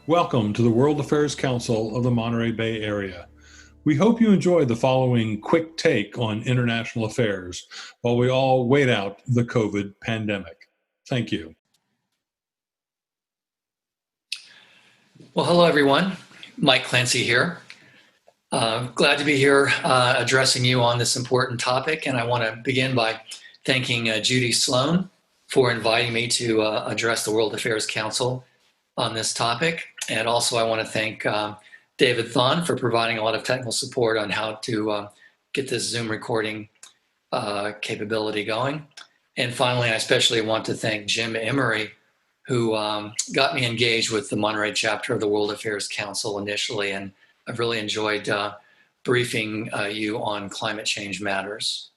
Welcome to the World Affairs Council of the Monterey Bay Area. We hope you enjoy the following quick take on international affairs while we all wait out the COVID pandemic. Thank you. Well, hello, everyone. Mike Clancy here. Glad to be here addressing you on this important topic. And I want to begin by thanking Judy Sloan for inviting me to address the World Affairs Council on this topic. And also I want to thank David Thon for providing a lot of technical support on how to get this Zoom recording capability going. And finally, I especially want to thank Jim Emery, who got me engaged with the Monterey chapter of the World Affairs Council initially. And I've really enjoyed briefing you on climate change matters.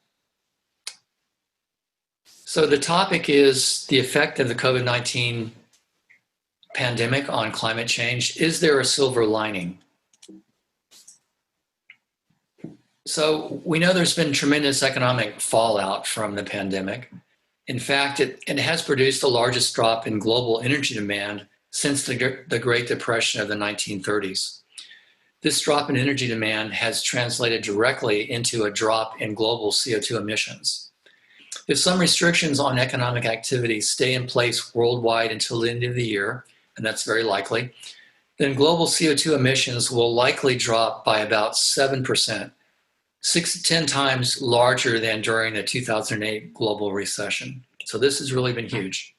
So the topic is the effect of the COVID-19 pandemic on climate change. Is there a silver lining? So we know there's been tremendous economic fallout from the pandemic. In fact, it has produced the largest drop in global energy demand since the Great Depression of the 1930s. This drop in energy demand has translated directly into a drop in global CO2 emissions. If some restrictions on economic activity stay in place worldwide until the end of the year, and that's very likely, then global CO2 emissions will likely drop by about 7%, 6 to 10 times larger than during the 2008 global recession. So this has really been huge.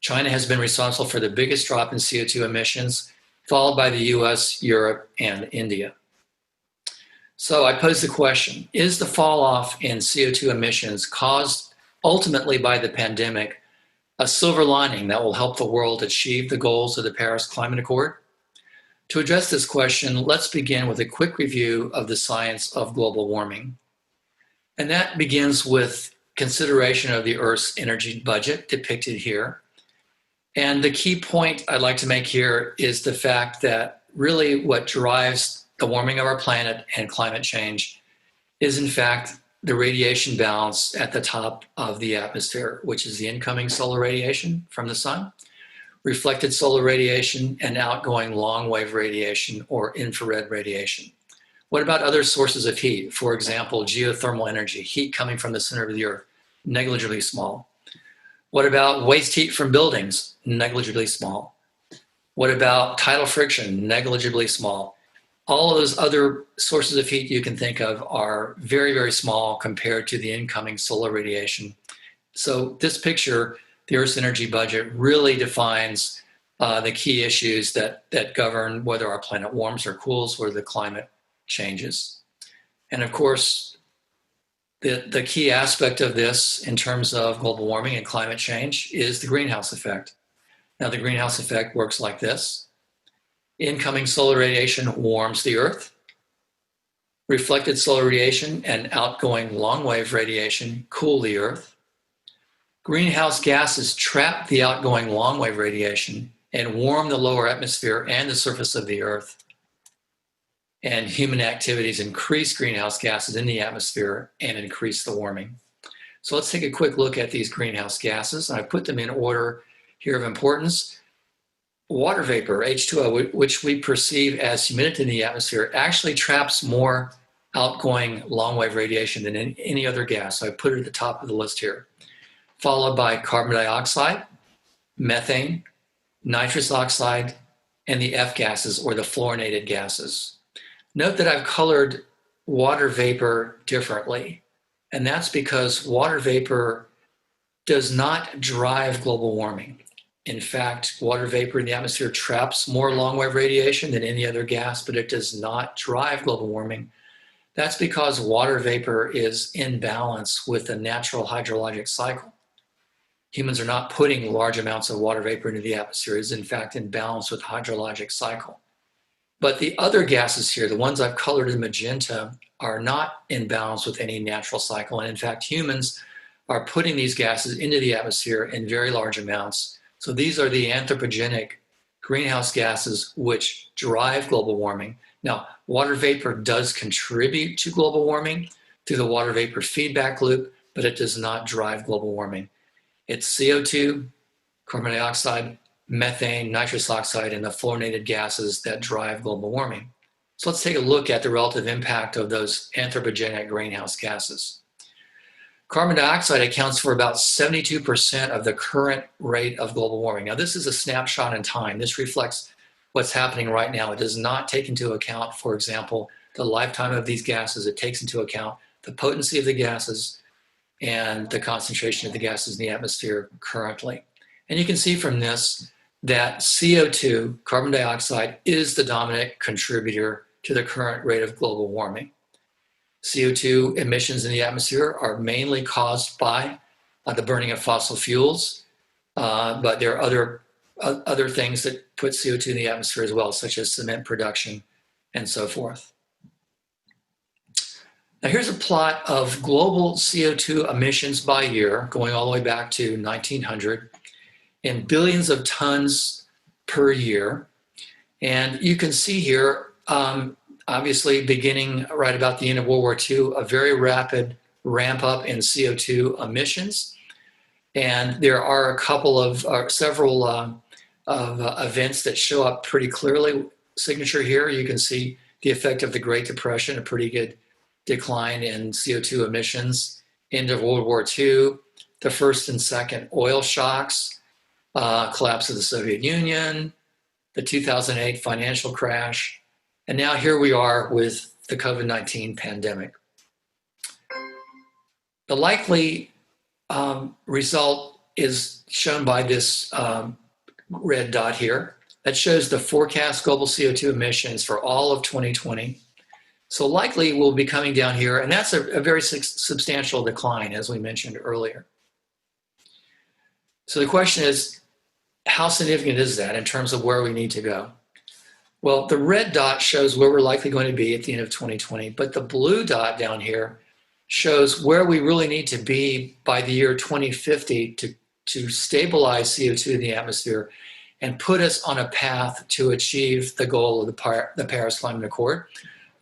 China has been responsible for the biggest drop in CO2 emissions, followed by the US, Europe, and India. So I pose the question, is the fall off in CO2 emissions caused ultimately by the pandemic a silver lining that will help the world achieve the goals of the Paris Climate Accord? To address this question, let's begin with a quick review of the science of global warming. And that begins with consideration of the Earth's energy budget depicted here. And the key point I'd like to make here is the fact that really what drives the warming of our planet and climate change is in fact the radiation balance at the top of the atmosphere, which is the incoming solar radiation from the sun, reflected solar radiation, and outgoing long-wave radiation or infrared radiation. What about other sources of heat? For example, geothermal energy, heat coming from the center of the Earth, negligibly small. What about waste heat from buildings? Negligibly small. What about tidal friction? Negligibly small. All of those other sources of heat you can think of are very, very small compared to the incoming solar radiation. So this picture, the Earth's energy budget, really defines the key issues that govern whether our planet warms or cools, or the climate changes. And of course, the key aspect of this in terms of global warming and climate change is the greenhouse effect. Now, the greenhouse effect works like this. Incoming solar radiation warms the Earth. Reflected solar radiation and outgoing long-wave radiation cool the Earth. Greenhouse gases trap the outgoing long-wave radiation and warm the lower atmosphere and the surface of the Earth. And human activities increase greenhouse gases in the atmosphere and increase the warming. So let's take a quick look at these greenhouse gases. And I put them in order here of importance. Water vapor, H2O, which we perceive as humidity in the atmosphere, actually traps more outgoing long-wave radiation than any other gas. So I put it at the top of the list here. Followed by carbon dioxide, methane, nitrous oxide, and the F gases, or the fluorinated gases. Note that I've colored water vapor differently, and that's because water vapor does not drive global warming. In fact, water vapor in the atmosphere traps more long-wave radiation than any other gas, but it does not drive global warming. That's because water vapor is in balance with the natural hydrologic cycle. Humans are not putting large amounts of water vapor into the atmosphere. It is in fact in balance with hydrologic cycle. But the other gases here, the ones I've colored in magenta, are not in balance with any natural cycle. And in fact, humans are putting these gases into the atmosphere in very large amounts. So these are the anthropogenic greenhouse gases which drive global warming. Now, water vapor does contribute to global warming through the water vapor feedback loop, but it does not drive global warming. It's CO2, carbon dioxide, methane, nitrous oxide, and the fluorinated gases that drive global warming. So let's take a look at the relative impact of those anthropogenic greenhouse gases. Carbon dioxide accounts for about 72% of the current rate of global warming. Now, this is a snapshot in time. This reflects what's happening right now. It does not take into account, for example, the lifetime of these gases. It takes into account the potency of the gases and the concentration of the gases in the atmosphere currently. And you can see from this that CO2, carbon dioxide, is the dominant contributor to the current rate of global warming. CO2 emissions in the atmosphere are mainly caused by the burning of fossil fuels, but there are other things that put CO2 in the atmosphere as well, such as cement production and so forth. Now here's a plot of global CO2 emissions by year, going all the way back to 1900, in billions of tons per year. And you can see here, obviously beginning right about the end of World War II, a very rapid ramp up in CO2 emissions. And there are a couple of, several events that show up pretty clearly. Signature here, you can see the effect of the Great Depression, a pretty good decline in CO2 emissions. End of World War II, the first and second oil shocks, collapse of the Soviet Union, the 2008 financial crash, and now here we are with the COVID-19 pandemic. The likely result is shown by this red dot here that shows the forecast global CO2 emissions for all of 2020. So likely we'll be coming down here, and that's a very substantial decline, as we mentioned earlier. So the question is, how significant is that in terms of where we need to go? Well, the red dot shows where we're likely going to be at the end of 2020, but the blue dot down here shows where we really need to be by the year 2050 to stabilize CO2 in the atmosphere and put us on a path to achieve the goal of the Paris Climate Accord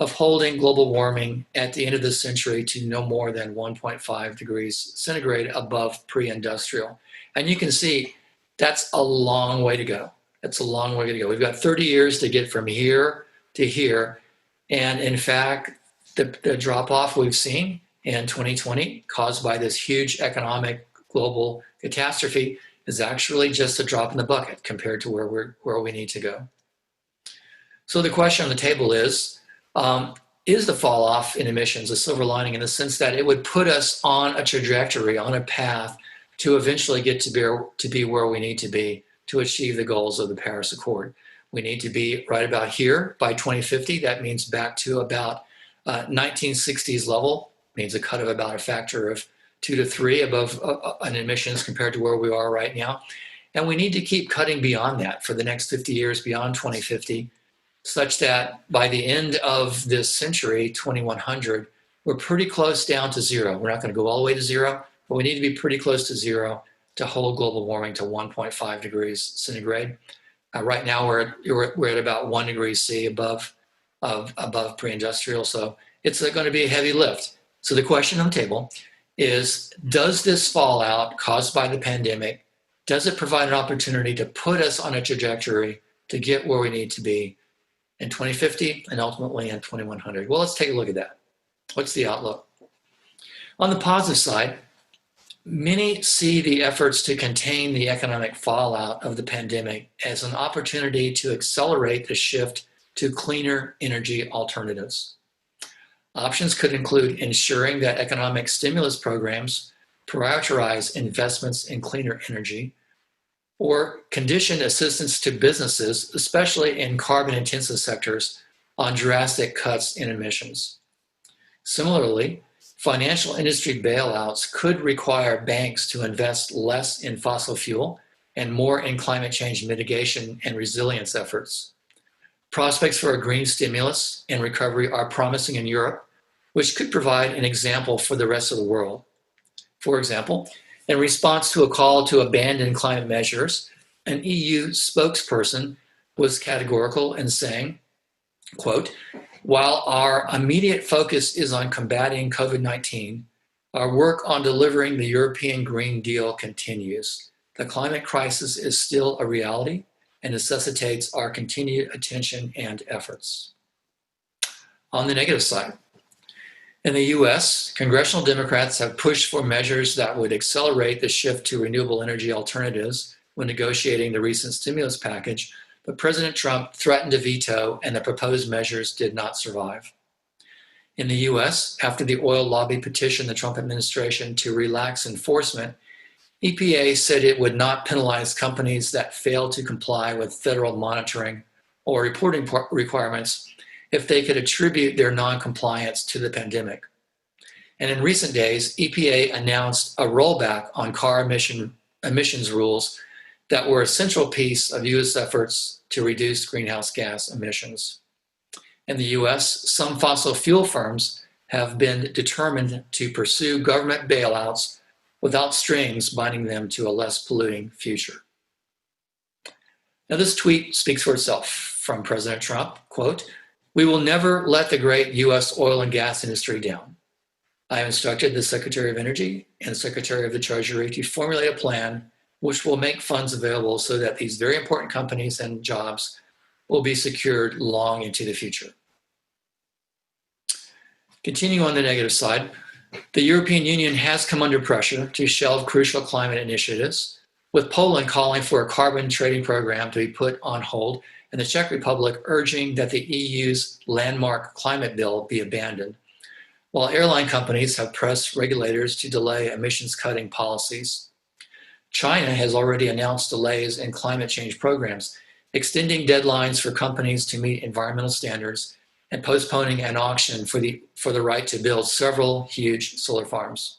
of holding global warming at the end of this century to no more than 1.5 degrees centigrade above pre-industrial. And you can see that's a long way to go. That's a long way to go. We've got 30 years to get from here to here. And in fact, the drop-off we've seen in 2020 caused by this huge economic global catastrophe is actually just a drop in the bucket compared to where we need to go. So the question on the table is the fall off in emissions a silver lining in the sense that it would put us on a trajectory, on a path to eventually get to be where we need to be to achieve the goals of the Paris Accord. We need to be right about here by 2050. That means back to about 1960s level, means a cut of about a factor of 2 to 3 above on emissions compared to where we are right now. And we need to keep cutting beyond that for the next 50 years, beyond 2050, such that by the end of this century, 2100, we're pretty close down to zero. We're not going to go all the way to zero, but we need to be pretty close to zero to hold global warming to 1.5 degrees centigrade. Right now, we're at about 1 degree C above pre-industrial, so it's going to be a heavy lift. So the question on the table is, does this fallout caused by the pandemic, does it provide an opportunity to put us on a trajectory to get where we need to be in 2050 and ultimately in 2100? Well, let's take a look at that. What's the outlook? On the positive side, many see the efforts to contain the economic fallout of the pandemic as an opportunity to accelerate the shift to cleaner energy alternatives. Options could include ensuring that economic stimulus programs prioritize investments in cleaner energy, or condition assistance to businesses, especially in carbon-intensive sectors, on drastic cuts in emissions. Similarly, financial industry bailouts could require banks to invest less in fossil fuel and more in climate change mitigation and resilience efforts. Prospects for a green stimulus and recovery are promising in Europe, which could provide an example for the rest of the world. For example, in response to a call to abandon climate measures, an EU spokesperson was categorical in saying, quote, "While our immediate focus is on combating COVID-19, our work on delivering the European Green Deal continues. the climate crisis is still a reality and necessitates our continued attention and efforts. On the negative side, in the US, congressional Democrats have pushed for measures that would accelerate the shift to renewable energy alternatives when negotiating the recent stimulus package, but President Trump threatened to veto and the proposed measures did not survive. In the US, after the oil lobby petitioned the Trump administration to relax enforcement, EPA said it would not penalize companies that fail to comply with federal monitoring or reporting requirements if they could attribute their non-compliance to the pandemic. And in recent days, EPA announced a rollback on car emissions rules that were a central piece of US efforts to reduce greenhouse gas emissions. In the US, some fossil fuel firms have been determined to pursue government bailouts without strings binding them to a less polluting future. Now, this tweet speaks for itself from President Trump, quote, "We will never let the great US oil and gas industry down. I have instructed the Secretary of Energy and the Secretary of the Treasury to formulate a plan which will make funds available so that these very important companies and jobs will be secured long into the future." Continuing on the negative side, the European Union has come under pressure to shelve crucial climate initiatives, with Poland calling for a carbon trading program to be put on hold and the Czech Republic urging that the EU's landmark climate bill be abandoned, while airline companies have pressed regulators to delay emissions cutting policies. China has already announced delays in climate change programs, extending deadlines for companies to meet environmental standards and postponing an auction for the right to build several huge solar farms.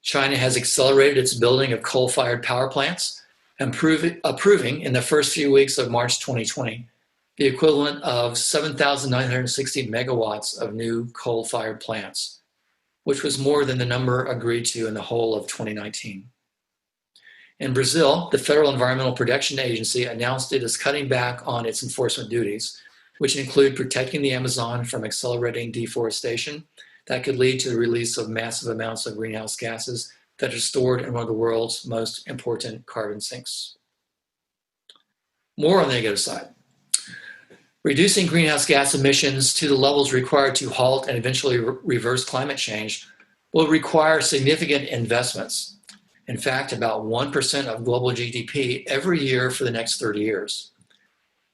China has accelerated its building of coal-fired power plants, approving in the first few weeks of March 2020 the equivalent of 7,960 megawatts of new coal-fired plants, which was more than the number agreed to in the whole of 2019. In Brazil, the Federal Environmental Protection Agency announced it is cutting back on its enforcement duties, which include protecting the Amazon from accelerating deforestation that could lead to the release of massive amounts of greenhouse gases that are stored in one of the world's most important carbon sinks. More on the negative side. Reducing greenhouse gas emissions to the levels required to halt and eventually reverse climate change will require significant investments. In fact, about 1% of global GDP every year for the next 30 years.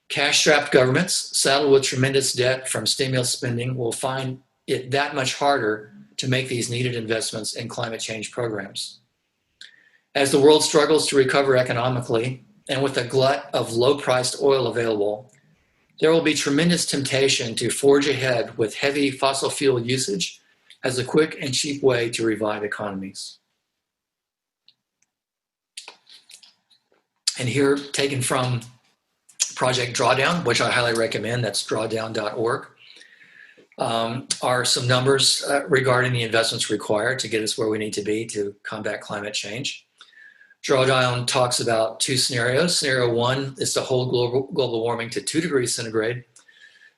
Cash-strapped governments saddled with tremendous debt from stimulus spending will find it that much harder to make these needed investments in climate change programs. As the world struggles to recover economically, and with a glut of low-priced oil available, there will be tremendous temptation to forge ahead with heavy fossil fuel usage as a quick and cheap way to revive economies. And here, taken from Project Drawdown, which I highly recommend, that's drawdown.org, are some numbers regarding the investments required to get us where we need to be to combat climate change. Drawdown talks about two scenarios. Scenario one is to hold global warming to 2 degrees centigrade.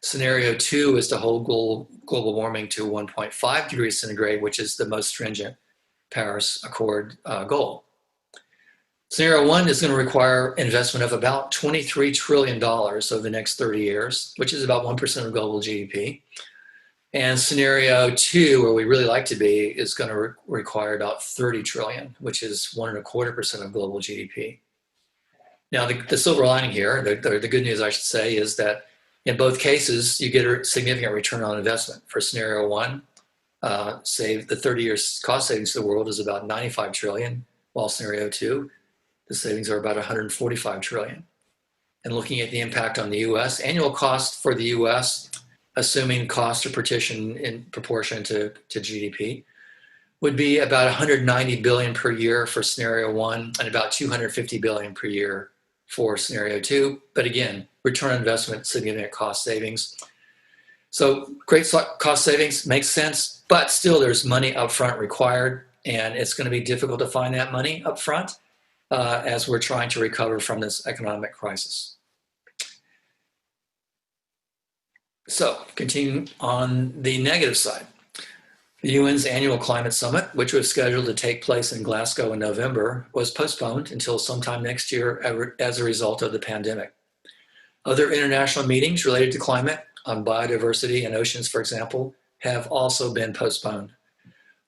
Scenario two is to hold global warming to 1.5 degrees centigrade, which is the most stringent Paris Accord goal. Scenario one is going to require investment of about $23 trillion over the next 30 years, which is about 1% of global GDP. And scenario two, where we really like to be, is going to require about 30 trillion, which is 1.25% of global GDP. Now, the silver lining here, the good news I should say, is that in both cases, you get a significant return on investment. For scenario one, say the 30 years cost savings to the world is about 95 trillion, while scenario two, the savings are about 145 trillion. And looking at the impact on the US, annual cost for the US, assuming cost of partition in proportion to GDP, would be about 190 billion per year for scenario one and about 250 billion per year for scenario two. But again, return on investment, significant cost savings. So great cost savings makes sense, but still there's money upfront required, and it's going to be difficult to find that money upfront as we're trying to recover from this economic crisis. So continuing on the negative side, The UN's annual climate summit, which was scheduled to take place in Glasgow in November, was postponed until sometime next year as a result of the pandemic. Other international meetings related to climate, on biodiversity and oceans, for example, have also been postponed.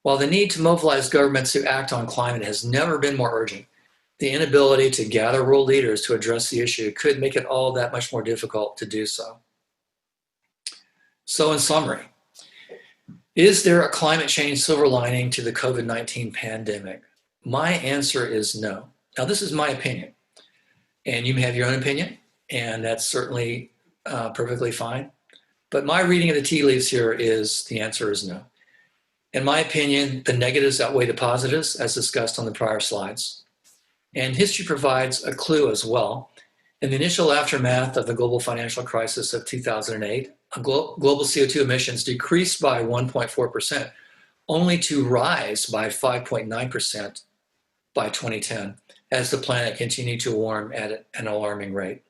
While the need to mobilize governments to act on climate has never been more urgent, the inability to gather world leaders to address the issue could make it all that much more difficult to do so. So in summary, is there a climate change silver lining to the COVID-19 pandemic? My answer is no. Now, this is my opinion, and you may have your own opinion, and that's certainly perfectly fine. But my reading of the tea leaves here is the answer is no. In my opinion, the negatives outweigh the positives, as discussed on the prior slides. And history provides a clue as well. In the initial aftermath of the global financial crisis of 2008, global CO2 emissions decreased by 1.4%, only to rise by 5.9% by 2010, as the planet continued to warm at an alarming rate.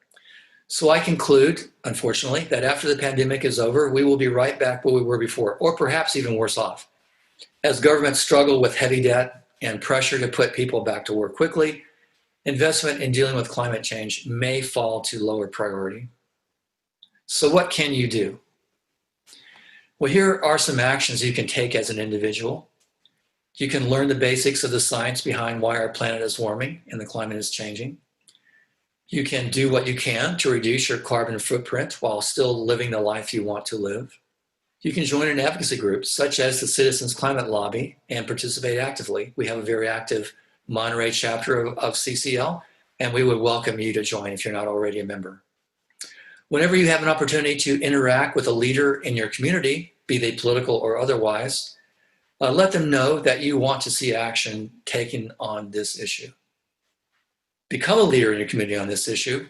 So I conclude, unfortunately, that after the pandemic is over, we will be right back where we were before, or perhaps even worse off. As governments struggle with heavy debt and pressure to put people back to work quickly, investment in dealing with climate change may fall to lower priority. So what can you do? Well, here are some actions you can take as an individual. You can learn the basics of the science behind why our planet is warming and the climate is changing. You can do what you can to reduce your carbon footprint while still living the life you want to live. You can join an advocacy group such as the Citizens Climate Lobby and participate actively. We have a very active Monterey chapter of CCL, and we would welcome you to join if you're not already a member. Whenever you have an opportunity to interact with a leader in your community, be they political or otherwise, let them know that you want to see action taken on this issue. Become a leader in your community on this issue.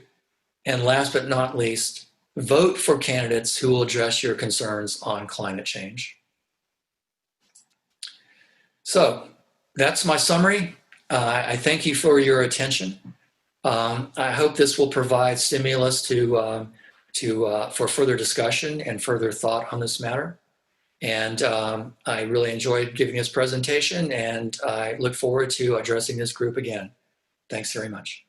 And last but not least, vote for candidates who will address your concerns on climate change. So that's my summary. I thank you for your attention. I hope this will provide stimulus for further discussion and further thought on this matter. And I really enjoyed giving this presentation, and I look forward to addressing this group again. Thanks very much.